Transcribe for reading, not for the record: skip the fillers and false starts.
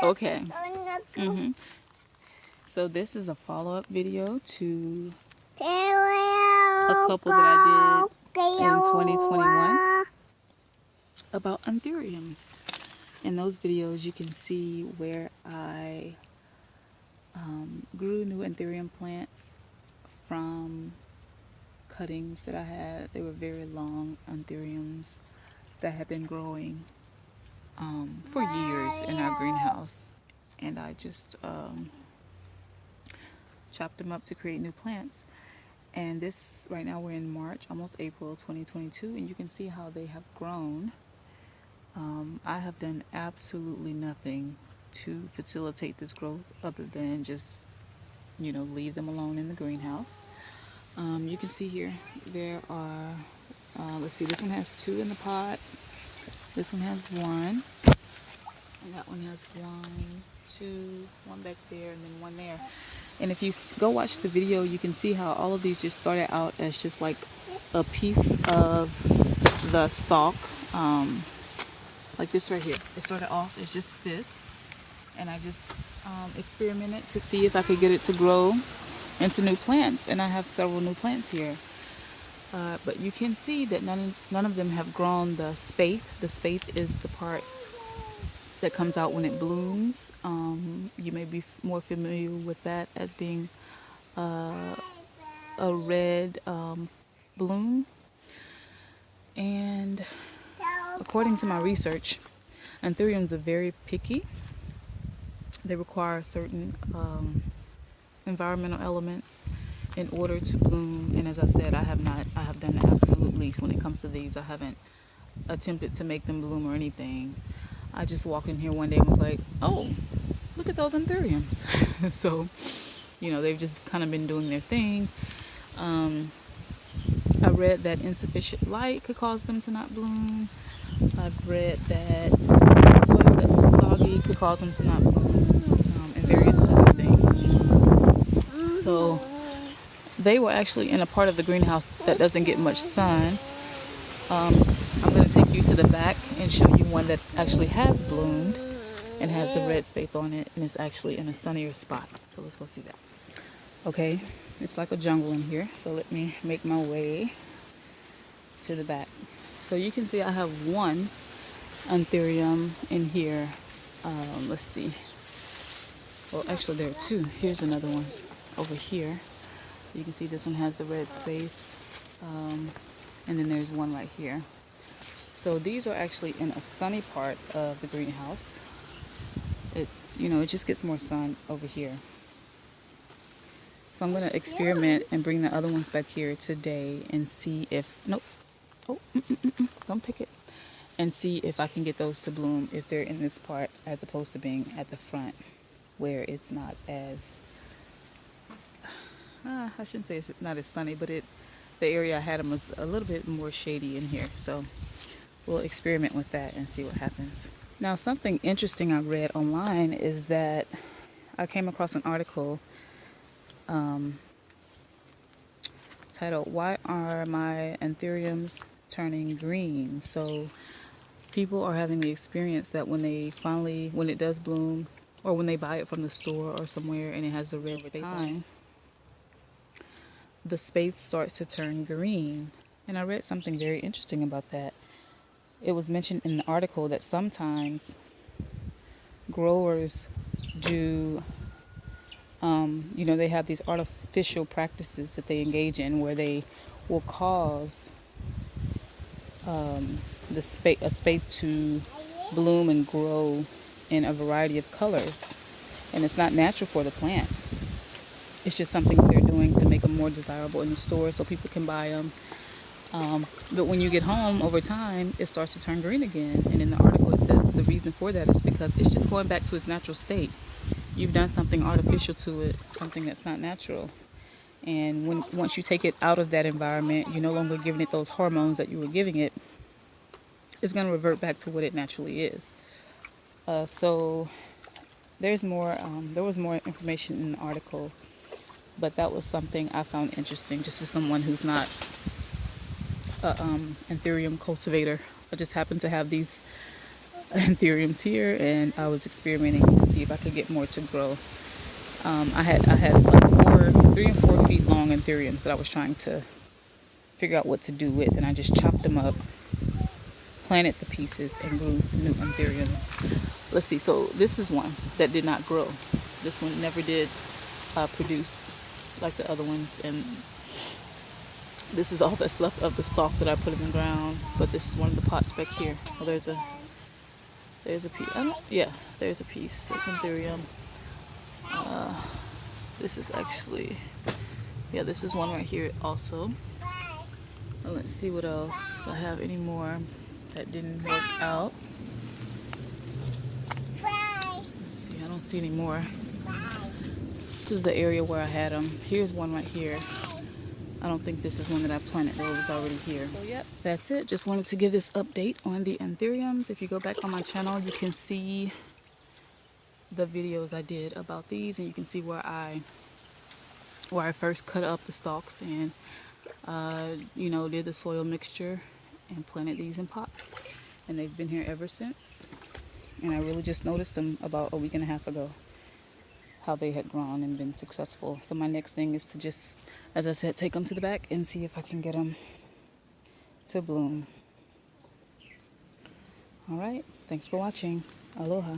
Okay. So this is a follow-up video to a couple that I did in 2021 about Anthuriums. In those videos you can see where I grew new Anthurium plants from cuttings that I had. They were very long Anthuriums that had been growing for years in our greenhouse, and I just chopped them up to create new plants. And this, right now we're in March, almost April 2022, and you can see how they have grown. I have done absolutely nothing to facilitate this growth other than just, leave them alone in the greenhouse. You can see here there are, let's see, this one has 2 in the pot. This one has 1. And that one has 1, 2, 1 back there, and then 1 there. And if you go watch the video, you can see how all of these just started out as just like a piece of the stalk. Like this right here. It started off as just this. And I just experimented to see if I could get it to grow into new plants. And I have several new plants here. But you can see that none of them have grown the spathe. The spathe is the part that comes out when it blooms. You may be more familiar with that as being a red bloom. And according to my research, Anthuriums are very picky. They require certain environmental elements in order to bloom. And as I said, I have done the absolute least when it comes to these. I haven't attempted to make them bloom or anything. I just walked in here one day and was like, oh, look at those Anthuriums. So, they've just kind of been doing their thing. I read that insufficient light could cause them to not bloom. I've read that soil that's too soggy could cause them to not bloom, and various other things. So they were actually in a part of the greenhouse that doesn't get much sun. I'm going to take you to the back and show you one that actually has bloomed and has the red spathe on it, and it's actually in a sunnier spot. So let's go see that. Okay, it's like a jungle in here, so let me make my way to the back. So you can see I have 1 Anthurium in here. Let's see. Well, actually there are 2. Here's another one over here. You can see this one has the red spathe. And then there's 1 right here. So these are actually in a sunny part of the greenhouse. It's, it just gets more sun over here. So I'm going to experiment and bring the other ones back here today and see if, nope, oh, don't pick it. And see if I can get those to bloom if they're in this part as opposed to being at the front where it's not as, I shouldn't say it's not as sunny, but the area I had them was a little bit more shady in here. So we'll experiment with that and see what happens. Now, something interesting I read online is that I came across an article titled, "Why Are My Anthuriums Turning Green?" So people are having the experience that when it does bloom, or when they buy it from the store or somewhere and it has the red spathe on it, the spathe starts to turn green. And I read something very interesting about that. It was mentioned in the article that sometimes growers do, they have these artificial practices that they engage in where they will cause a spathe to bloom and grow in a variety of colors. And it's not natural for the plant. It's just something they're doing to make them more desirable in the store so people can buy them. But when you get home, over time, it starts to turn green again. And in the article it says the reason for that is because it's just going back to its natural state. You've done something artificial to it, something that's not natural. And once you take it out of that environment, you're no longer giving it those hormones that you were giving it. It's going to revert back to what it naturally is. So there was more information in the article But that was something I found interesting, just as someone who's not a Anthurium cultivator. I just happened to have these Anthuriums here, and I was experimenting to see if I could get more to grow. I had like 3 and 4 feet long Anthuriums that I was trying to figure out what to do with, and I just chopped them up, planted the pieces, and grew new Anthuriums. Let's see. So this is one that did not grow. This one never did produce like the other ones, and this is all that's left of the stalk that I put in the ground. But this is one of the pots back here. Oh, there's a piece. Yeah, there's a piece. That's Anthurium. This is actually, yeah, this is one right here also. Let's see what else. If I have any more that didn't work out. Let's see. I don't see any more. This is the area where I had them. Here's one right here. I don't think this is one that I planted, though it was already here. So yep, that's it. Just wanted to give this update on the Anthuriums. If you go back on my channel, you can see the videos I did about these, and you can see where I first cut up the stalks and did the soil mixture and planted these in pots, and they've been here ever since. And I really just noticed them about a week and a half ago, how they had grown and been successful. So my next thing is to just, as I said, take them to the back and see if I can get them to bloom. All right, thanks for watching. Aloha.